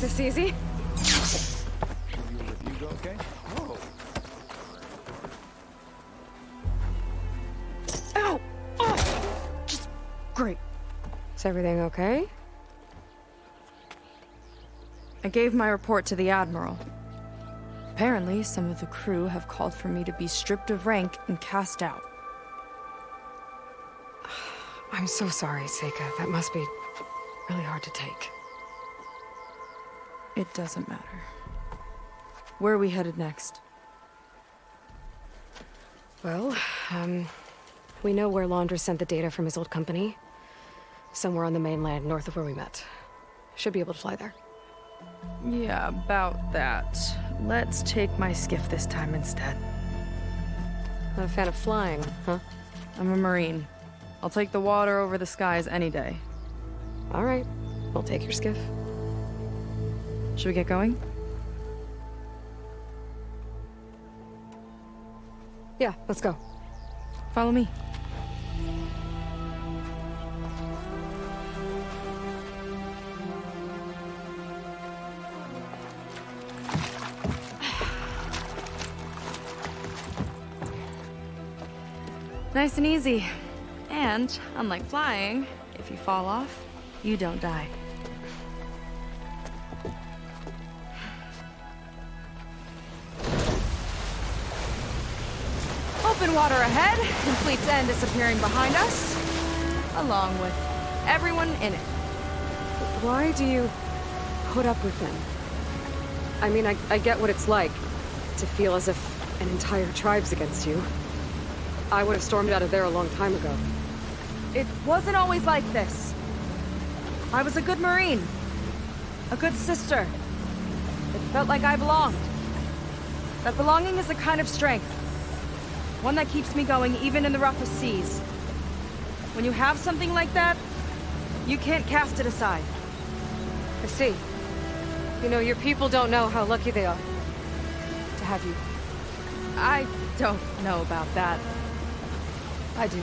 this easy. You go okay? Oh. Ow! Oh! Just great. Is everything okay? I gave my report to the Admiral. Apparently, some of the crew have called for me to be stripped of rank and cast out. I'm so sorry, Seika. That must be really hard to take. It doesn't matter. Where are we headed next? Well, we know where Laundra sent the data from his old company. Somewhere on the mainland, north of where we met. Should be able to fly there. Yeah, about that. Let's take my skiff this time instead. Not a fan of flying, huh? I'm a Marine. I'll take the water over the skies any day. All right. We'll take your skiff. Should we get going? Yeah, let's go. Follow me. Nice and easy. And, unlike flying, if you fall off, you don't die. Open water ahead, and Fleet's End disappearing behind us, along with everyone in it. Why do you put up with them? I mean, I get what it's like to feel as if an entire tribe's against you. I would have stormed out of there a long time ago. It wasn't always like this. I was a good Marine. A good sister. It felt like I belonged. That belonging is a kind of strength. One that keeps me going even in the roughest seas. When you have something like that, you can't cast it aside. I see. You know, your people don't know how lucky they are to have you. I don't know about that. I do.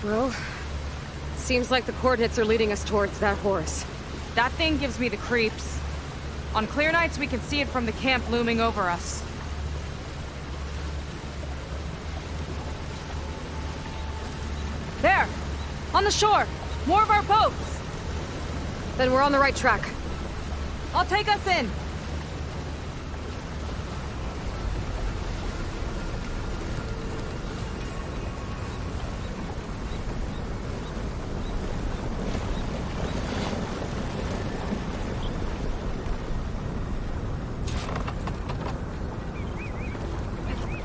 Well, seems like the coordinates are leading us towards that horse. That thing gives me the creeps. On clear nights, we can see it from the camp looming over us. There! On the shore! More of our boats! Then we're on the right track. I'll take us in!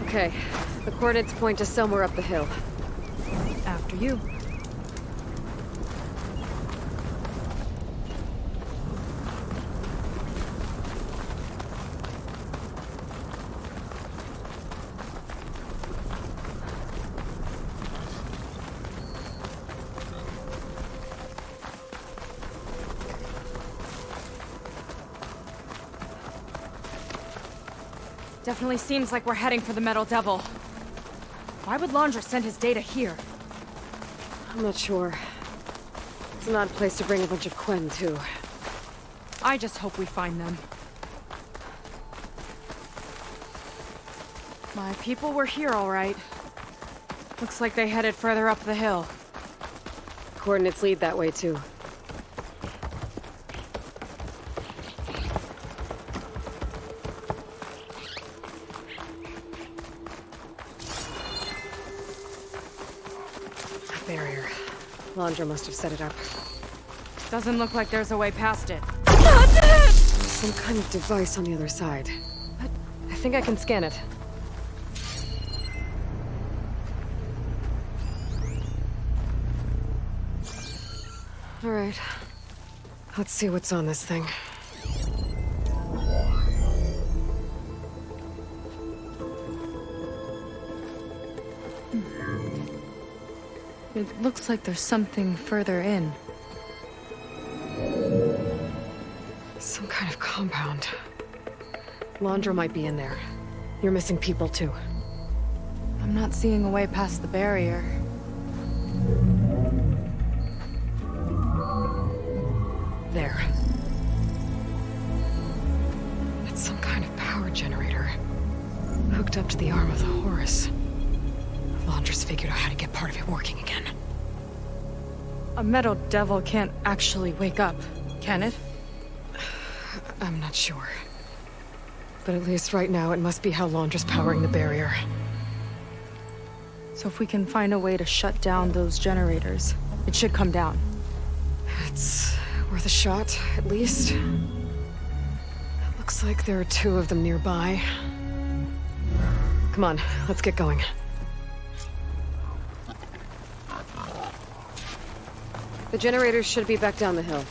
Okay, the coordinates point to somewhere up the hill. After you. Definitely seems like we're heading for the Metal Devil. Why would Laundra send his data here? I'm not sure. It's an odd place to bring a bunch of Quen, too. I just hope we find them. My people were here, all right. Looks like they headed further up the hill. Coordinates lead that way, too. Barrier. Laundra must have set it up. Doesn't look like there's a way past it. Some kind of device on the other side. But I think I can scan it. All right. Let's see what's on this thing. It looks like there's something further in. Some kind of compound. Laundra might be in there. You're missing people too. I'm not seeing a way past the barrier. There. It's some kind of power generator. Hooked up to the arm of the Horus. Laundra's figured out how to get part of it working again. A metal devil can't actually wake up, can it? I'm not sure. But at least right now, it must be how Laundra's powering the barrier. So if we can find a way to shut down those generators, it should come down. It's worth a shot, at least. It looks like there are 2 of them nearby. Come on, let's get going. The generators should be back down the hill.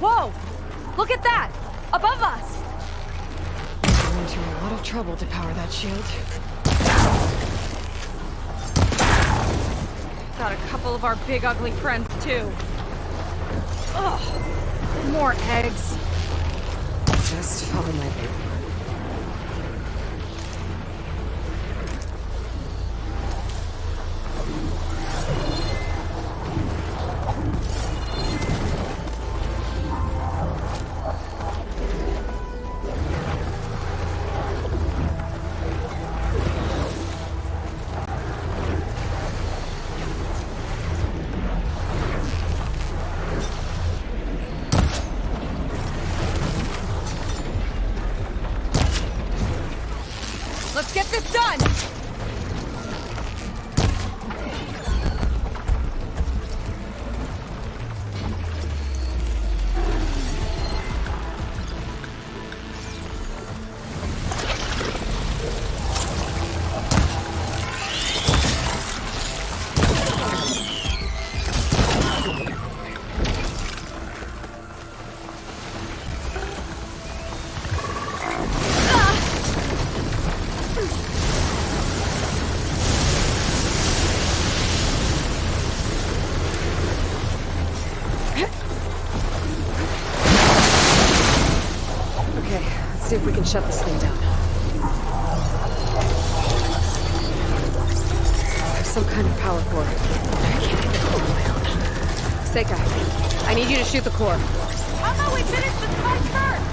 Whoa! Look at that! Above us! I went to a lot of trouble to power that shield. Got a couple of our big ugly friends too. Ugh! More eggs. Just follow my lead. Let's get this done! See if we can shut this thing down. There's some kind of power core. I can't get it on my own. Seika, I need you to shoot the core. How about we finish the fight first?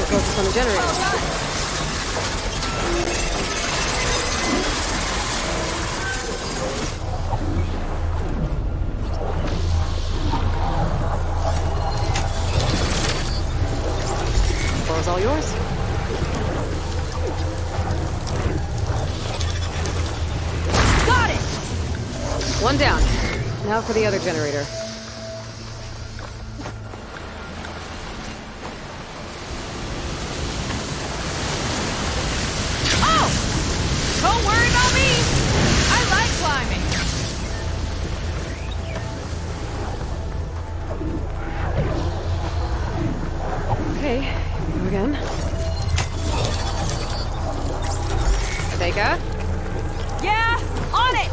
focus on the generator. Floor's all yours. Got it! One down. Now for the other generator. Oh! Don't worry about me! I like climbing. Okay, go again. Vega? Yeah, on it!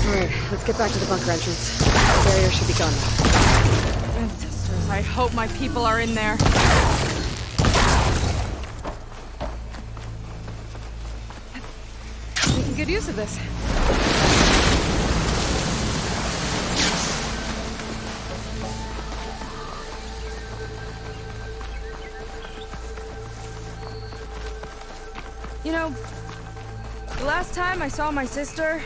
Alright, let's get back to the bunker entrance. The barrier should be gone now. Ancestors, I hope my people are in there. Making good use of this. You know, the last time I saw my sister,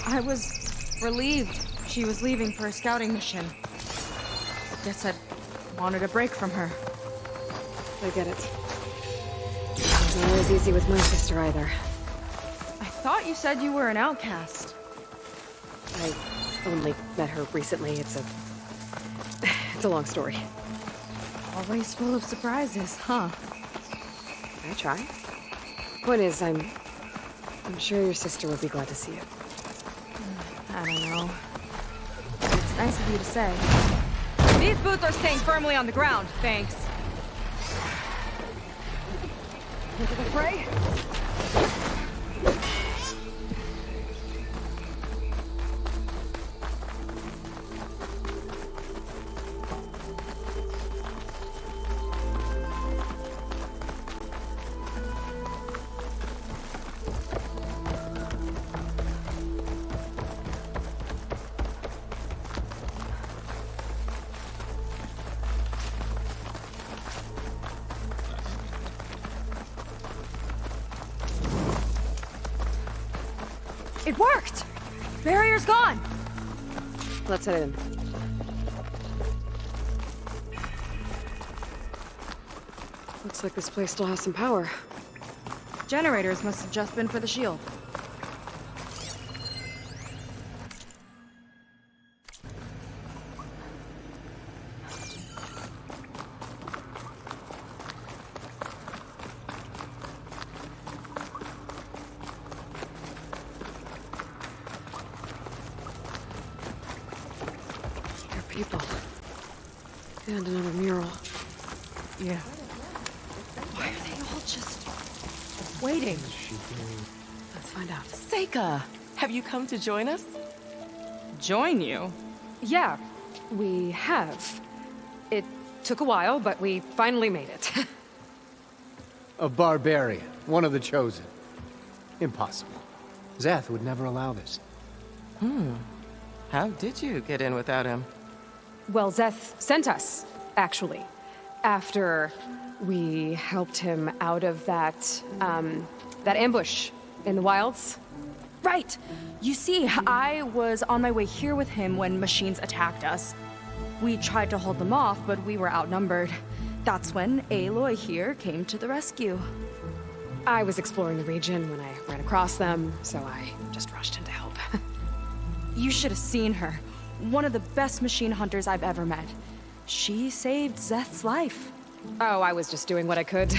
I was relieved she was leaving for a scouting mission. Guess I'd wanted a break from her. I get it. It's not always easy with my sister either. I thought you said you were an outcast. I only met her recently. It's a long story. Always full of surprises, huh? I try. Point is, I'm sure your sister would be glad to see you. I don't know. It's nice of you to say. These boots are staying firmly on the ground, thanks. Into the fray? It worked! Barrier's gone! Let's head in. Looks like this place still has some power. Generators must have just been for the shield. People. And another mural. Yeah. Why are they all just waiting? Let's find out. Seika, have you come to join us? Join you? Yeah, we have. It took a while, but we finally made it. A barbarian, one of the chosen. Impossible. Zeth would never allow this. How did you get in without him? Well, Zeth sent us, actually. After we helped him out of that ambush in the wilds. Right! You see, I was on my way here with him when machines attacked us. We tried to hold them off, but we were outnumbered. That's when Aloy here came to the rescue. I was exploring the region when I ran across them, so I just rushed in to help. You should have seen her. One of the best machine hunters I've ever met. She saved Zeth's life. Oh, I was just doing what I could.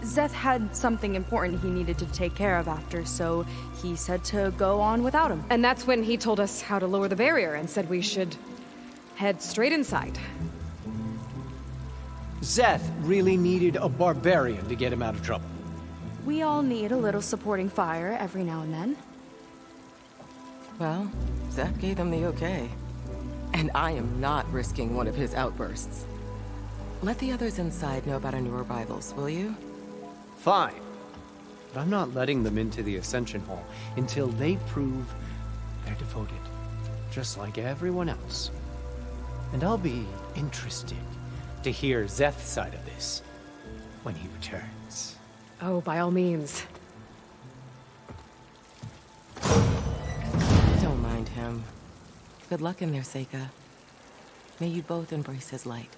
Zeth had something important he needed to take care of after, so he said to go on without him. And that's when he told us how to lower the barrier and said we should head straight inside. Zeth really needed a barbarian to get him out of trouble. We all need a little supporting fire every now and then. Well, Zeth gave them the okay. And I am not risking one of his outbursts. Let the others inside know about our new arrivals, will you? Fine. I'm not letting them into the Ascension Hall until they prove they're devoted, just like everyone else. And I'll be interested to hear Szeth's side of this when he returns. Oh, by all means. Don't mind him. Good luck in there, Seika. May you both embrace his light.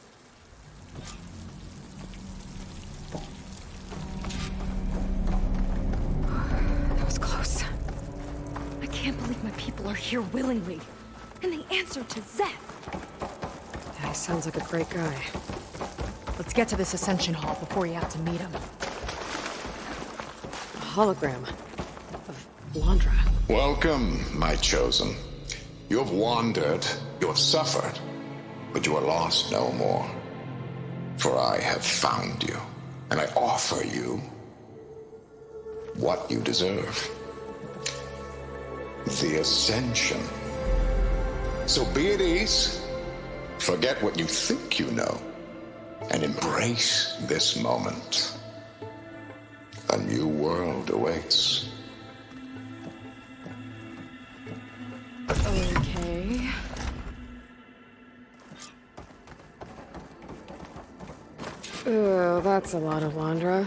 That was close. I can't believe my people are here willingly. And they answered to Szeth. Yeah, he sounds like a great guy. Let's get to this Ascension Hall before you have to meet him. A hologram of Londra. Welcome, my chosen. You have wandered, you have suffered, but you are lost no more. For I have found you, and I offer you what you deserve. The Ascension. So be at ease, forget what you think you know, and embrace this moment. A new world awaits. Okay. Oh, that's a lot of Londra.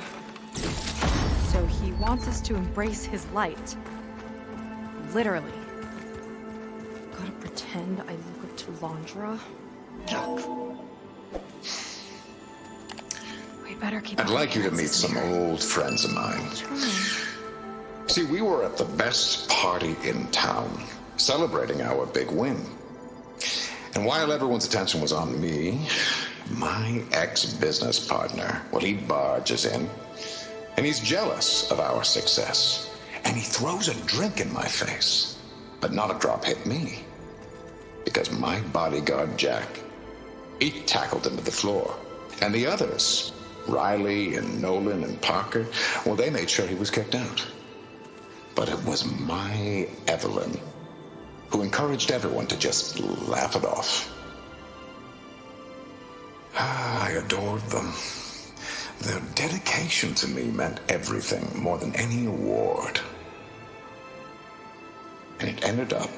So he wants us to embrace his light. Literally. Gotta pretend I look up to Londra. Yuck. We better keep I'd our like you to meet chances some here. old friends of mine. See, we were at the best party in town, celebrating our big win. And while everyone's attention was on me, my ex-business partner, well, he barges in, and he's jealous of our success. And he throws a drink in my face, but not a drop hit me. Because my bodyguard, Jack, he tackled him to the floor. And the others, Riley and Nolan and Parker, well, they made sure he was kicked out. But it was my Evelyn who encouraged everyone to just laugh it off. I adored them. Their dedication to me meant everything, more than any award. And it ended up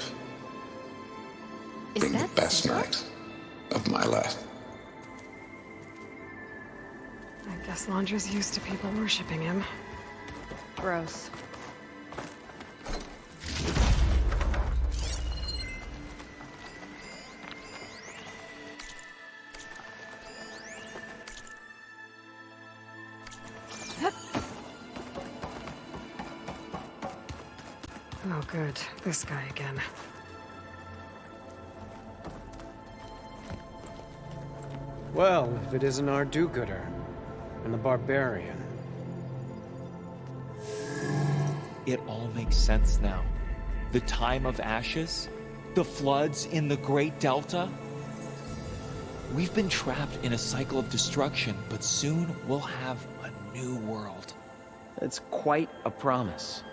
being the best night of my life. I guess Londra's used to people worshipping him. Gross. Oh, good. This guy again. Well, if it isn't our do-gooder and the barbarian. It all makes sense now. The time of ashes, the floods in the Great Delta. We've been trapped in a cycle of destruction, but soon we'll have a new world. That's quite a promise.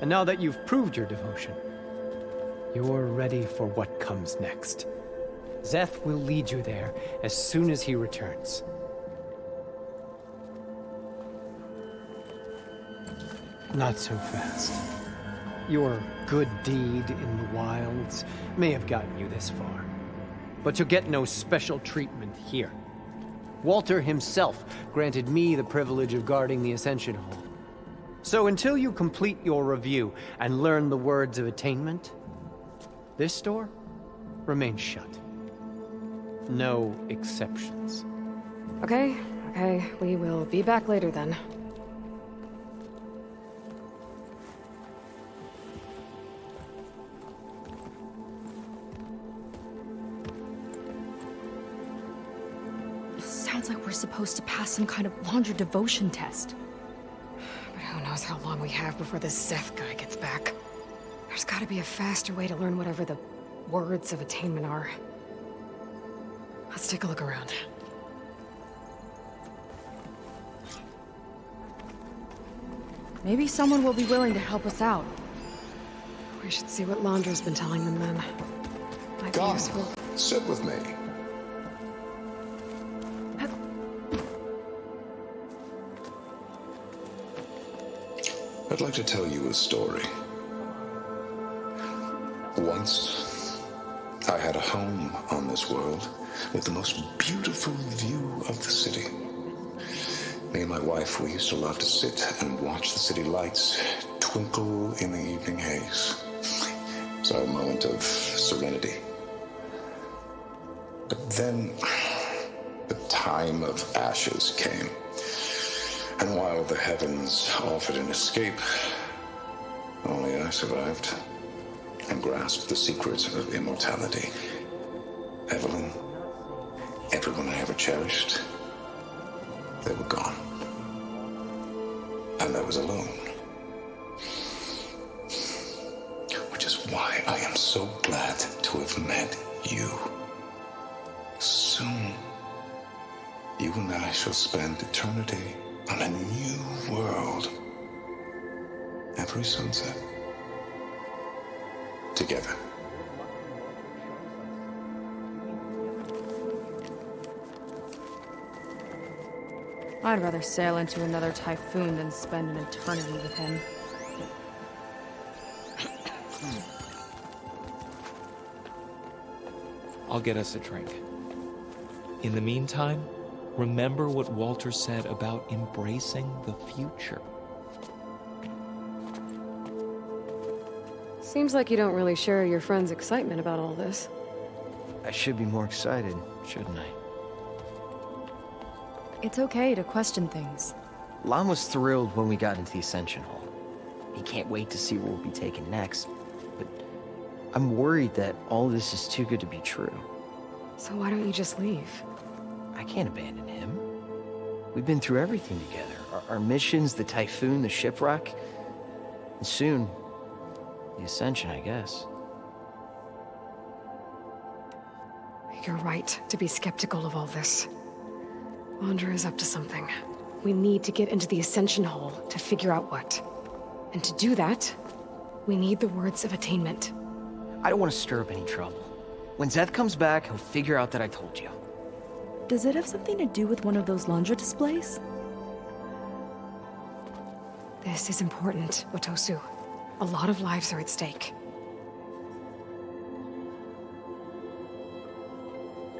And now that you've proved your devotion, you're ready for what comes next. Szeth will lead you there as soon as he returns. Not so fast. Your good deed in the wilds may have gotten you this far, but you'll get no special treatment here. Walter himself granted me the privilege of guarding the Ascension Hall. So until you complete your review and learn the words of attainment, this door remains shut. No exceptions. Okay, we will be back later then. Sounds like we're supposed to pass some kind of Londra devotion test. But who knows how long we have before this Szeth guy gets back. There's gotta be a faster way to learn whatever the words of attainment are. Let's take a look around. Maybe someone will be willing to help us out. We should see what Londra's been telling them then. Might be Come, useful. sit with me. I'd like to tell you a story. Once, I had a home on this world with the most beautiful view of the city. Me and my wife, we used to love to sit and watch the city lights twinkle in the evening haze. It's our moment of serenity. But then, the time of ashes came. And while the heavens offered an escape, only I survived and grasped the secret of immortality. Evelyn, everyone I ever cherished, they were gone. And I was alone. Which is why I am so glad to have met you. Soon, you and I shall spend eternity on a new world. Every sunset. Together. I'd rather sail into another typhoon than spend an eternity with him. I'll get us a drink. In the meantime, remember what Walter said about embracing the future. Seems like you don't really share your friend's excitement about all this. I should be more excited, shouldn't I? It's okay to question things. Lon was thrilled when we got into the Ascension Hall. He can't wait to see where we'll be taken next. But I'm worried that all this is too good to be true. So why don't you just leave? I can't abandon him. We've been through everything together. Our missions, the typhoon, the shipwreck. And soon, the Ascension, I guess. You're right to be skeptical of all this. Andra is up to something. We need to get into the Ascension Hall to figure out what. And to do that, we need the words of attainment. I don't want to stir up any trouble. When Zeth comes back, he'll figure out that I told you. Does it have something to do with one of those laundry displays? This is important, Otosu. A lot of lives are at stake.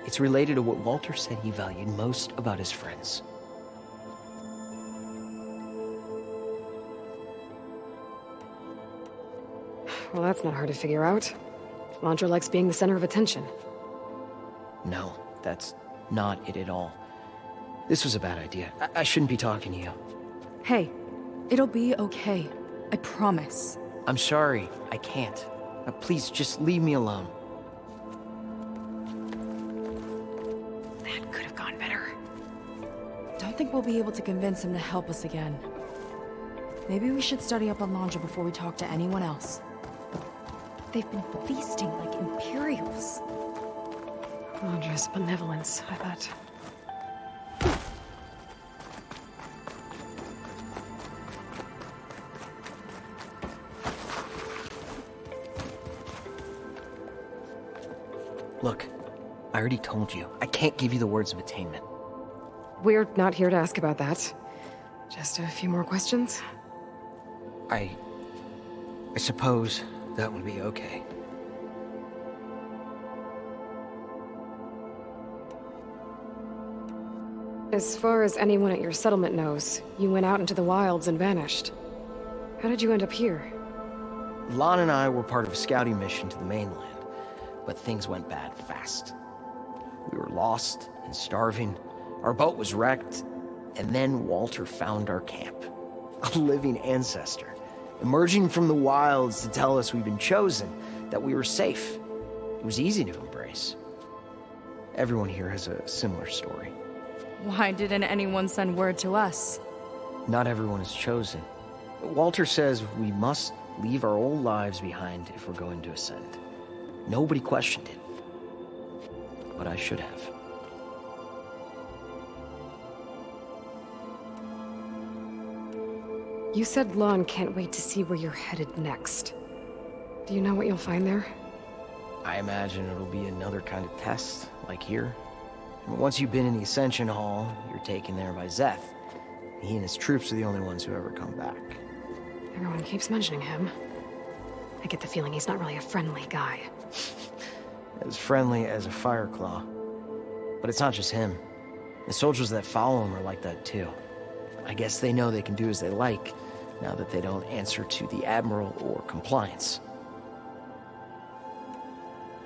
It's related to what Walter said he valued most about his friends. Well, that's not hard to figure out. Landra likes being the center of attention. No, that's not it at all. This was a bad idea. I shouldn't be talking to you. Hey, it'll be okay. I promise. I'm sorry, I can't. Please, just leave me alone. That could have gone better. Don't think we'll be able to convince him to help us again. Maybe we should study up on Landra before we talk to anyone else. They've been feasting like Imperials. Landra's benevolence, I bet. Look, I already told you. I can't give you the words of attainment. We're not here to ask about that. Just a few more questions. I suppose that would be okay. As far as anyone at your settlement knows, you went out into the wilds and vanished. How did you end up here? Lon and I were part of a scouting mission to the mainland, but things went bad fast. We were lost and starving, our boat was wrecked, and then Walter found our camp. A living ancestor, emerging from the wilds to tell us we'd been chosen, that we were safe. It was easy to embrace. Everyone here has a similar story. Why didn't anyone send word to us? Not everyone is chosen. Walter says we must leave our old lives behind if we're going to ascend. Nobody questioned it. But I should have. You said Lon can't wait to see where you're headed next. Do you know what you'll find there? I imagine it'll be another kind of test, like here. Once you've been in the Ascension Hall, you're taken there by Zeth. He and his troops are the only ones who ever come back. Everyone keeps mentioning him. I get the feeling he's not really a friendly guy. As friendly as a fireclaw. But it's not just him. The soldiers that follow him are like that too. I guess they know they can do as they like, now that they don't answer to the Admiral or compliance.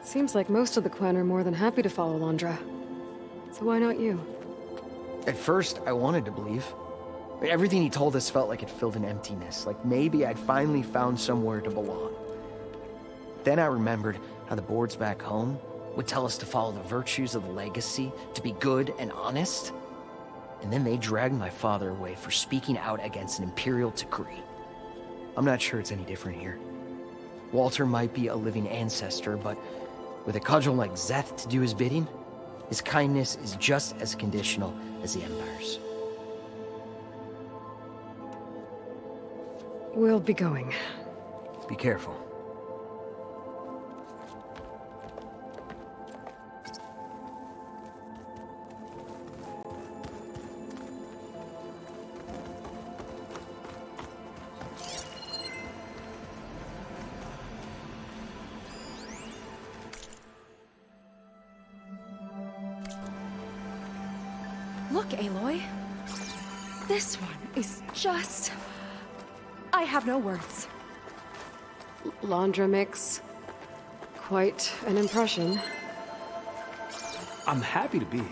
Seems like most of the Quen are more than happy to follow Londra. So why not you? At first, I wanted to believe. But everything he told us felt like it filled an emptiness, like maybe I'd finally found somewhere to belong. Then I remembered how the boards back home would tell us to follow the virtues of the legacy, to be good and honest. And then they dragged my father away for speaking out against an imperial decree. I'm not sure it's any different here. Walter might be a living ancestor, but with a cudgel like Szeth to do his bidding, his kindness is just as conditional as the Empire's. We'll be going. Be careful. Look, Aloy. This one is just... I have no words. Londra makes quite an impression. I'm happy to be here,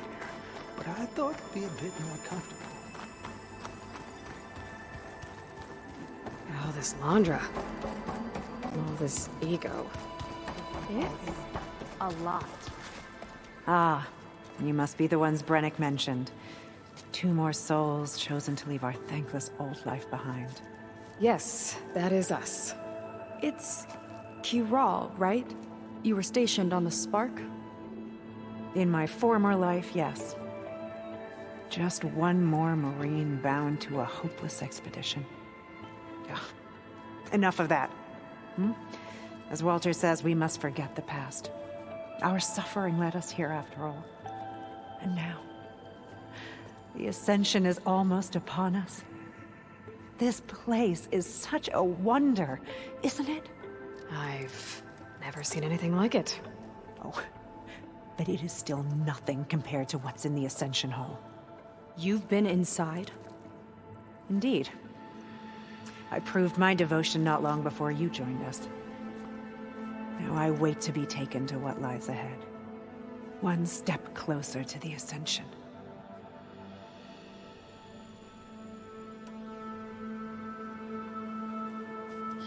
but I thought it'd be a bit more comfortable. All this Londra. All this ego. It's a lot. Ah, you must be the ones Brennick mentioned. 2 more souls chosen to leave our thankless old life behind. Yes, that is us. It's Kiral, right? You were stationed on the Spark? In my former life, yes. Just one more Marine bound to a hopeless expedition. Ugh. Enough of that. As Walter says, we must forget the past. Our suffering led us here after all. And now, the Ascension is almost upon us. This place is such a wonder, isn't it? I've never seen anything like it. Oh, but it is still nothing compared to what's in the Ascension Hall. You've been inside? Indeed. I proved my devotion not long before you joined us. Now I wait to be taken to what lies ahead. One step closer to the Ascension.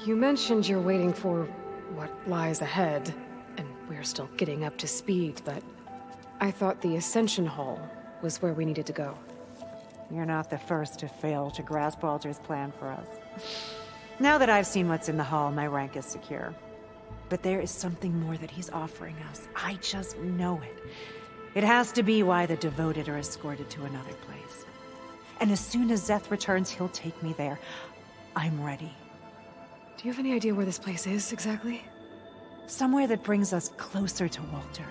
You mentioned you're waiting for what lies ahead, and we're still getting up to speed, but I thought the Ascension Hall was where we needed to go. You're not the first to fail to grasp Walter's plan for us. Now that I've seen what's in the hall, my rank is secure. But there is something more that he's offering us. I just know it. It has to be why the devoted are escorted to another place. And as soon as Szeth returns, he'll take me there. I'm ready. Do you have any idea where this place is, exactly? Somewhere that brings us closer to Walter.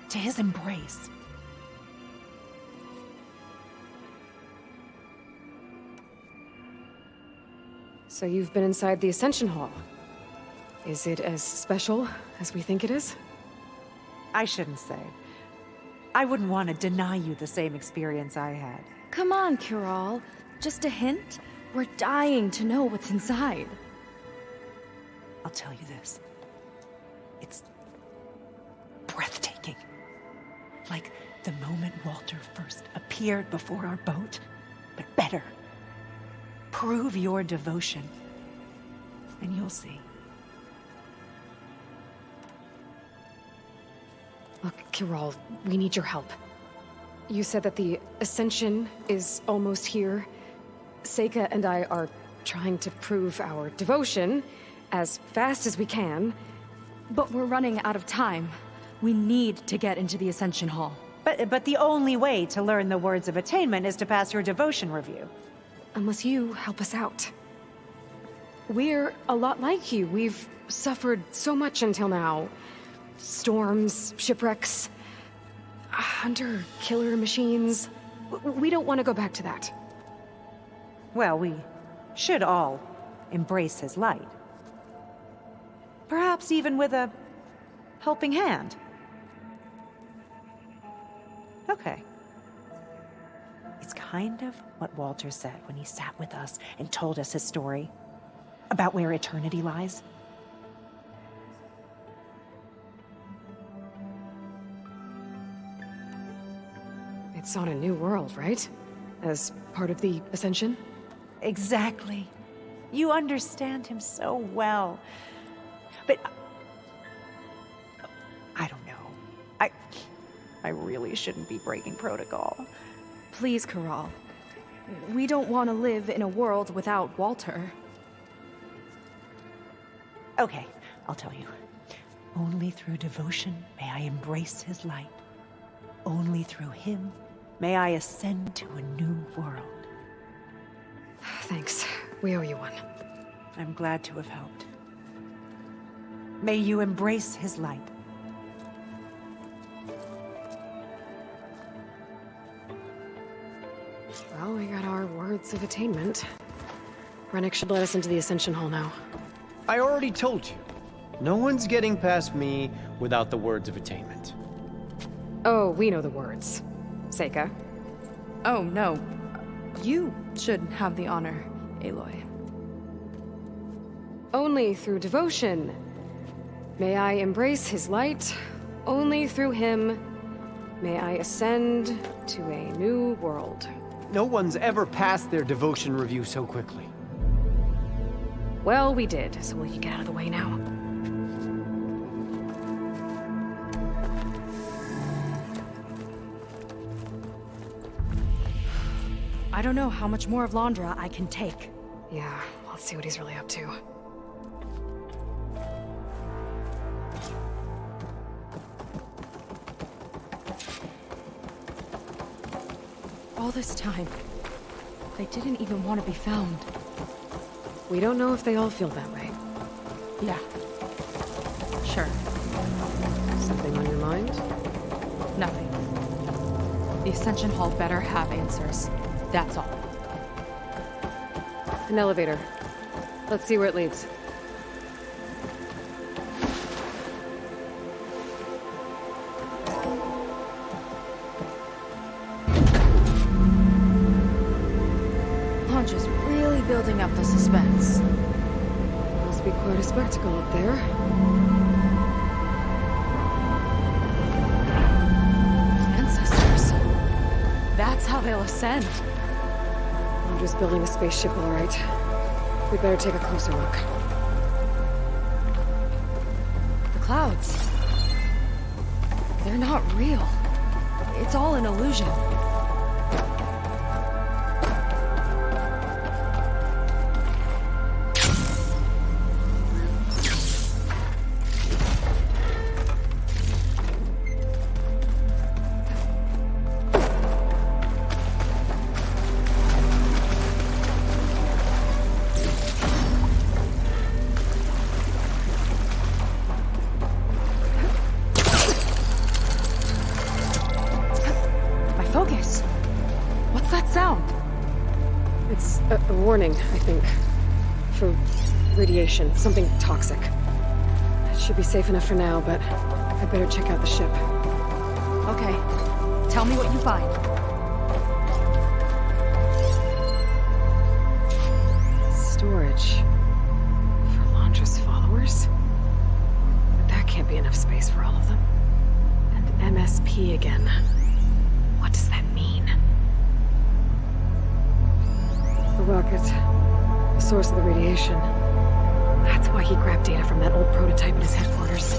To his embrace. So you've been inside the Ascension Hall. Is it as special as we think it is? I shouldn't say. I wouldn't want to deny you the same experience I had. Come on, Kiral. Just a hint? We're dying to know what's inside. I'll tell you this. It's breathtaking. Like the moment Walter first appeared before our boat, but better. Prove your devotion, and you'll see. Look, Kiral, we need your help. You said that the Ascension is almost here. Seika and I are trying to prove our devotion as fast as we can. But we're running out of time. We need to get into the Ascension Hall. But the only way to learn the words of attainment is to pass your devotion review. Unless you help us out. We're a lot like you. We've suffered so much until now. Storms, shipwrecks, hunter-killer machines. We don't want to go back to that. Well, we should all embrace his light. Perhaps even with a helping hand. Okay. It's kind of what Walter said when he sat with us and told us his story about where eternity lies. It's on a new world, right? As part of the Ascension? Exactly. You understand him so well. But I don't know. I really shouldn't be breaking protocol. Please, Corral. We don't want to live in a world without Walter. Okay, I'll tell you. Only through devotion may I embrace his light. Only through him may I ascend to a new world. Thanks. We owe you one. I'm glad to have helped. May you embrace his light. Well, we got our words of attainment. Rennick should let us into the Ascension Hall now. I already told you. No one's getting past me without the words of attainment. Oh, we know the words. Seika. Oh, no. You should have the honor, Aloy. Only through devotion may I embrace his light. Only through him may I ascend to a new world. No one's ever passed their devotion review so quickly. Well, we did, so will you get out of the way now? I don't know how much more of Londra I can take. Yeah, let's see what he's really up to. All this time, they didn't even want to be found. We don't know if they all feel that way. Yeah. Sure. Something on your mind? Nothing. The Ascension Hall better have answers. That's all. An elevator. Let's see where it leads. Launch is really building up the suspense. Must be quite a spectacle up there. Ancestors. That's how they'll ascend. I'm just building a spaceship, all right. We better take a closer look. The clouds. They're not real. It's all an illusion. Focus. What's that sound? It's a warning, I think. For radiation, something toxic. It should be safe enough for now, but I better check out the ship. Okay. Tell me what you find. Storage. For Londra's followers? But that can't be enough space for all of them. And MSP again. What does that mean? The rocket. The source of the radiation. That's why he grabbed data from that old prototype in his headquarters.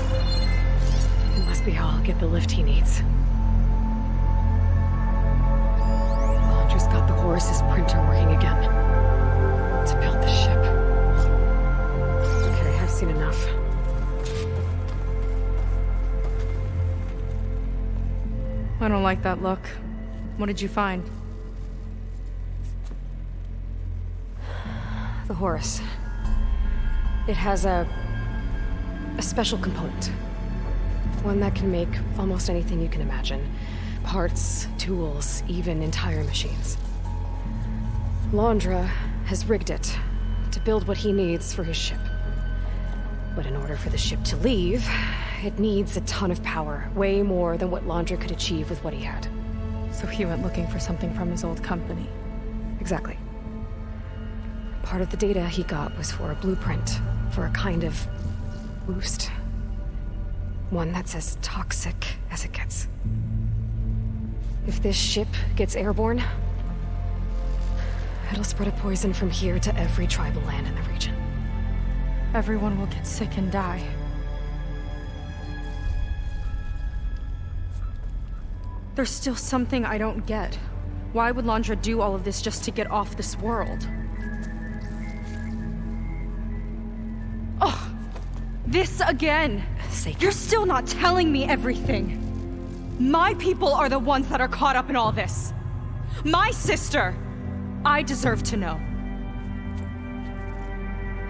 It must be how I'll get the lift he needs. Londra's got the Horus's printer working again. To build the ship. Okay, I've seen enough. I don't like that look. What did you find? The Horus. It has a special component. One that can make almost anything you can imagine. Parts, tools, even entire machines. Londra has rigged it to build what he needs for his ship. But in order for the ship to leave, it needs a ton of power, way more than what Laundra could achieve with what he had. So he went looking for something from his old company. Exactly. Part of the data he got was for a blueprint, for a kind of boost. One that's as toxic as it gets. If this ship gets airborne, it'll spread a poison from here to every tribal land in the region. Everyone will get sick and die. There's still something I don't get. Why would Laundra do all of this just to get off this world? Oh, this again! You're still not telling me everything! My people are the ones that are caught up in all this! My sister! I deserve to know.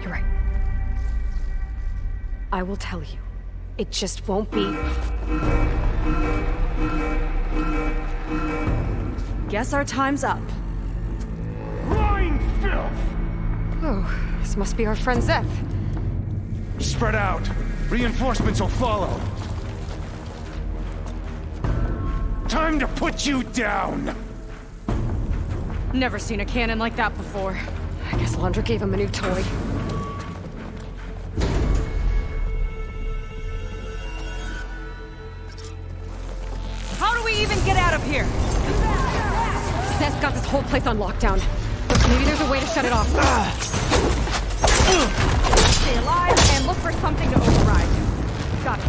You're right. I will tell you. It just won't be... Guess our time's up. Lying filth! Oh, this must be our friend Zeth. Spread out. Reinforcements will follow. Time to put you down! Never seen a cannon like that before. I guess Laundra gave him a new toy. How do we even get out of here? Zeth's got this whole place on lockdown. But maybe there's a way to shut it off. Stay alive and look for something to override. Got it.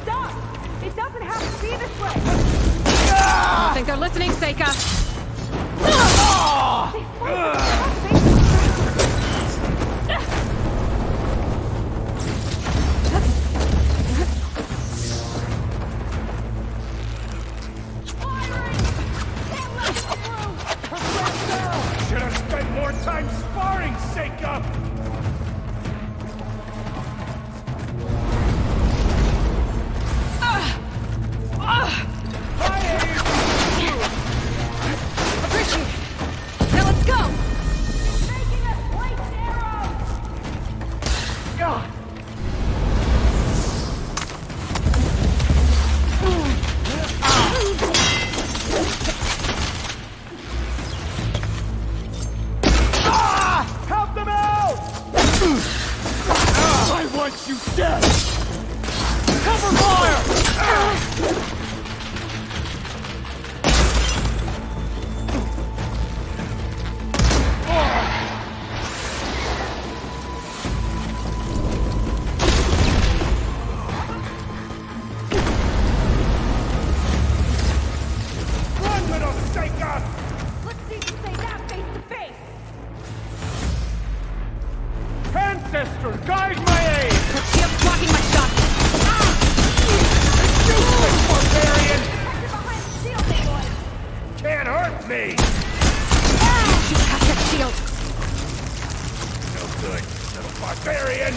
Stop! It doesn't have to be this way! I don't think they're listening, Seika. Should have spent more time sparring, Seika! Appreciate it. Now let's go! Making a blight arrow! Help them out! I want you dead! Cover fire! Run, little Seika! Let's see if you say that face to face! Ancestor, guide my aid! Shield's blocking my shot. Useless barbarian! Pressure behind the shield, Aloy! Can't hurt me! She's got that shield. No good, little barbarian!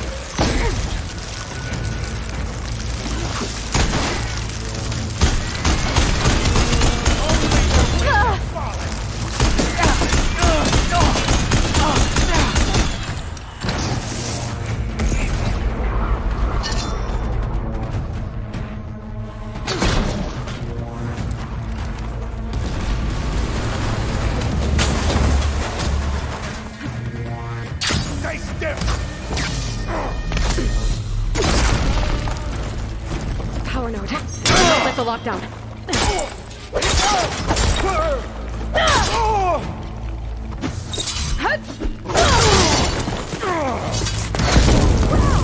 Stay stiff! Power node. Don't let the lockdown.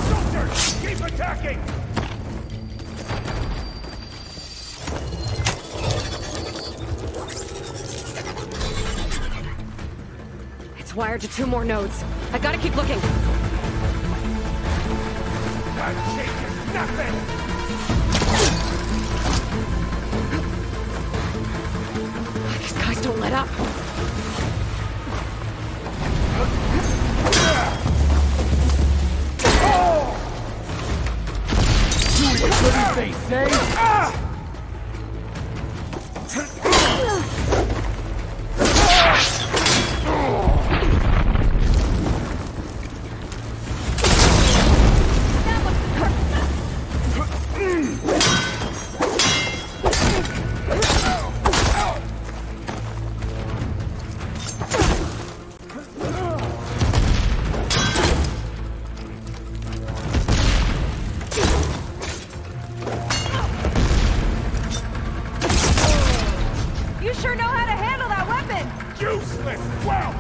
Soldiers, keep attacking! It's wired to 2 more nodes. I gotta keep looking. That changes nothing! These guys don't let up. Doing as good as they say? Useless whelps!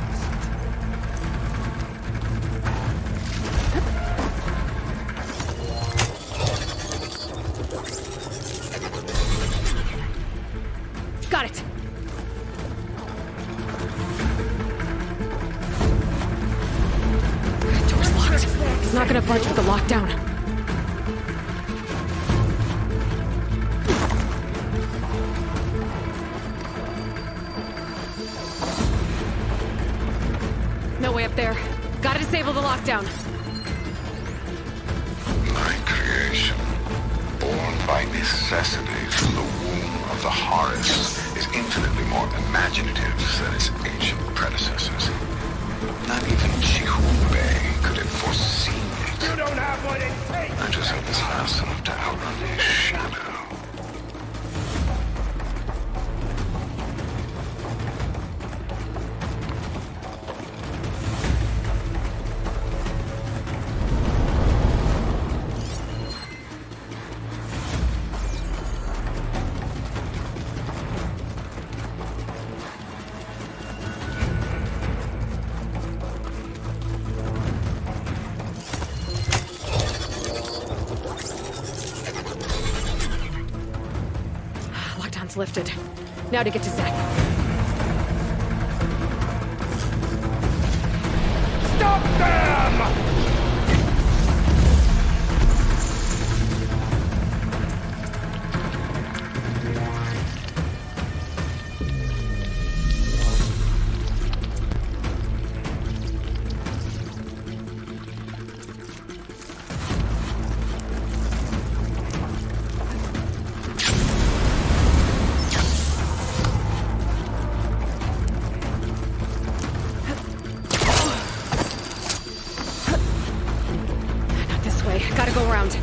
Got it! Door's locked. It's not gonna budge with the lockdown. No way up there. Gotta disable the lockdown. My creation, born by necessity from the womb of the Horus, is infinitely more imaginative than its ancient predecessors. Not even Chihube could have foreseen it. You don't have what it takes! I just hope it's fast enough to outrun his shadow. Lockdown's lifted. Now to get to Zach. Stop them! Not this way. Gotta go around.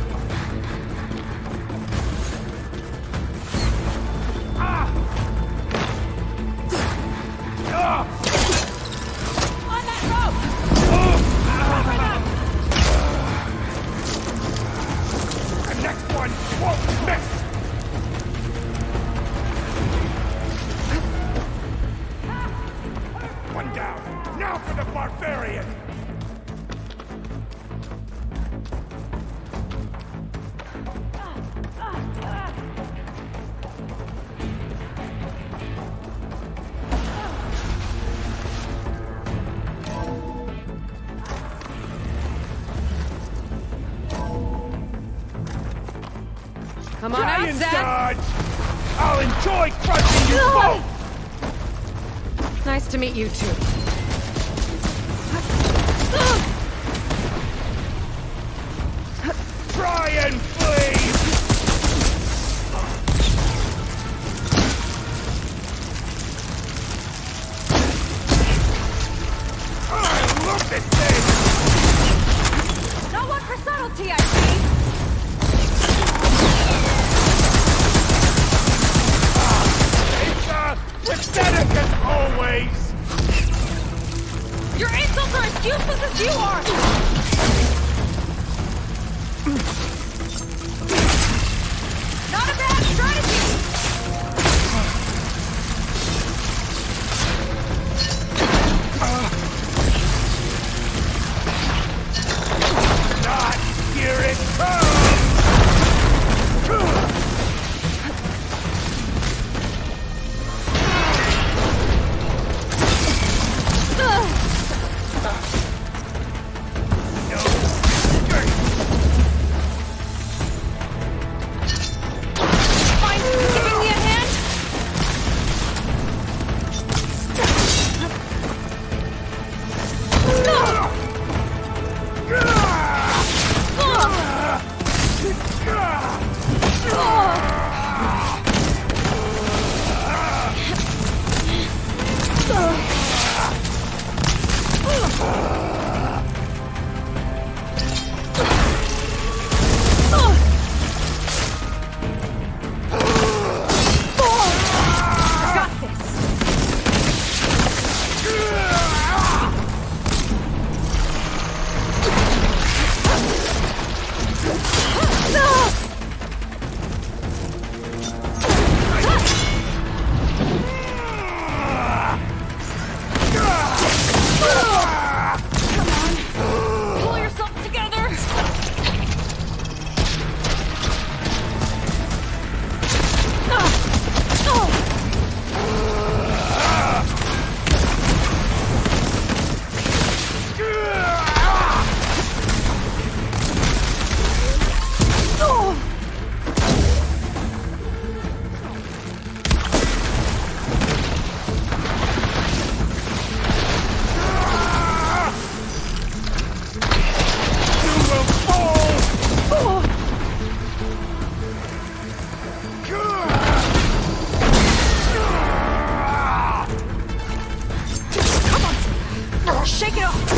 On that rope! The next one won't miss! One down. Now for the barbarian! Come on Try out, and Zach! dodge! I'll enjoy crushing you both! Nice to meet you too. Try and flee! Look at this! No one for subtlety, I see! Pathetic as always! Your insults are as useless as you are! Not a bad strategy! Not here it comes! Take it off!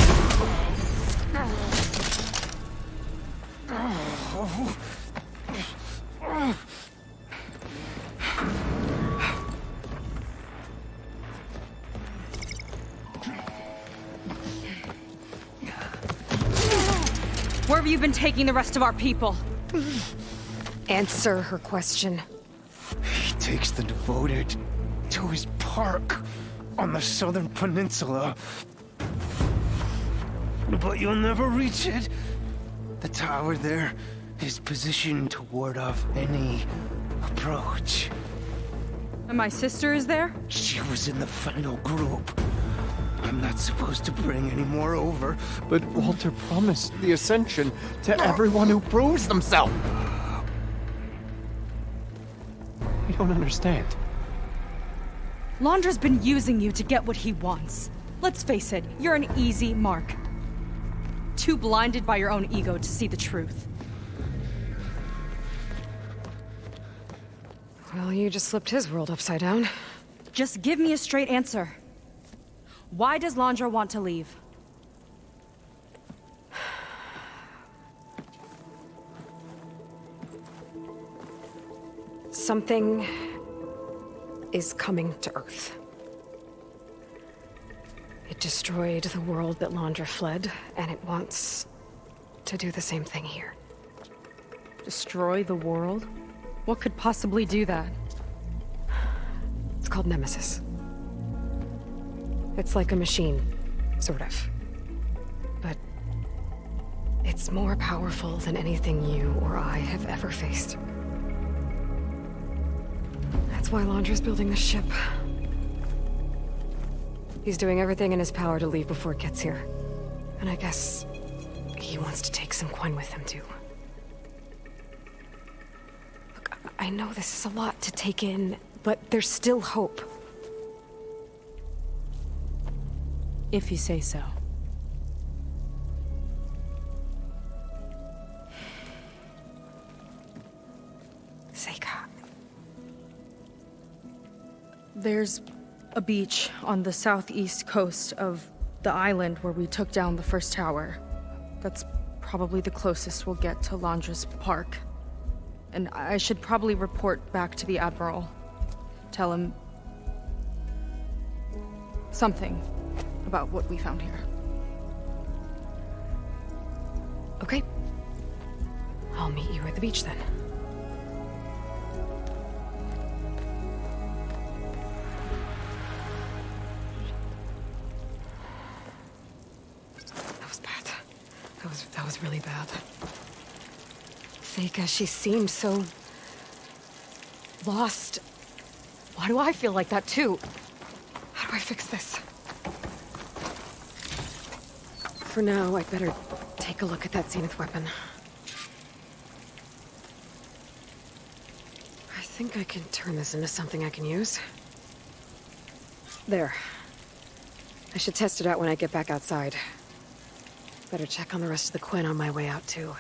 Where have you been taking the rest of our people? Answer her question. He takes the devoted to his park on the southern peninsula. But you'll never reach it. The tower there is positioned to ward off any approach. And my sister is there? She was in the final group. I'm not supposed to bring any more over. But Walter promised the Ascension to everyone who proves themselves. I don't understand. Londra's been using you to get what he wants. Let's face it, you're an easy mark. Too blinded by your own ego to see the truth. Well, you just flipped his world upside down. Just give me a straight answer. Why does Londra want to leave? Something is coming to Earth. It destroyed the world that Londra fled, and it wants to do the same thing here. Destroy the world? What could possibly do that? It's called Nemesis. It's like a machine, sort of. But it's more powerful than anything you or I have ever faced. That's why Londra's building this ship. He's doing everything in his power to leave before it gets here. And I guess he wants to take some coin with him, too. Look, I know this is a lot to take in, but there's still hope. If you say so. Seika. There's a beach on the southeast coast of the island where we took down the first tower. That's probably the closest we'll get to Londra's park. And I should probably report back to the Admiral. Tell him something about what we found here. Okay. I'll meet you at the beach then. That was bad. That was really bad. Seika, she seemed so lost. Why do I feel like that too? How do I fix this? For now, I'd better take a look at that Zenith weapon. I think I can turn this into something I can use. There. I should test it out when I get back outside. Better check on the rest of the Quinn on my way out, too.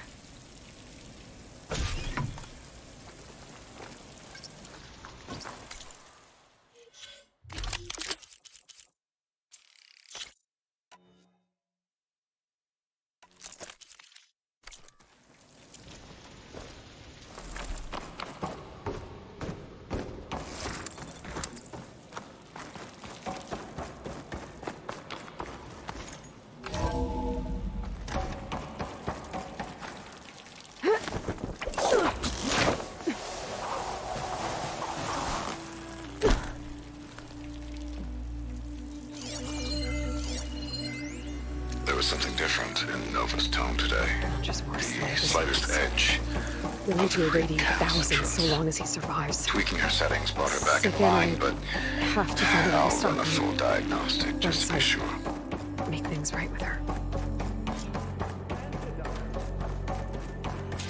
There was something different in Nova's tone today. Just more The slow. slightest edge. We need to irradiate thousands Calcitrance. so long as he survives. Tweaking her settings brought her back in Again, line, but I have to find a way to I'll stop run a him. full diagnostic just to be sure. Make things right with her.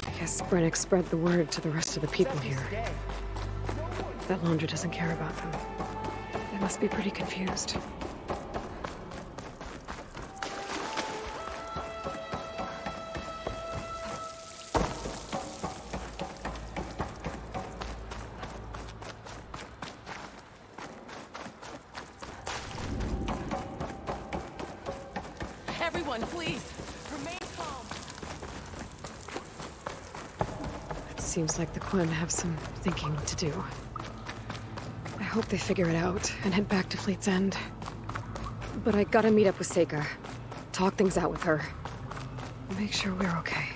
I guess Brennick spread the word to the rest of the people here. That Londra doesn't care about them. They must be pretty confused. Everyone, please, remain calm. It seems like the Quen have some thinking to do. I hope they figure it out and head back to Fleet's End. But I gotta meet up with Seika. Talk things out with her. Make sure we're okay.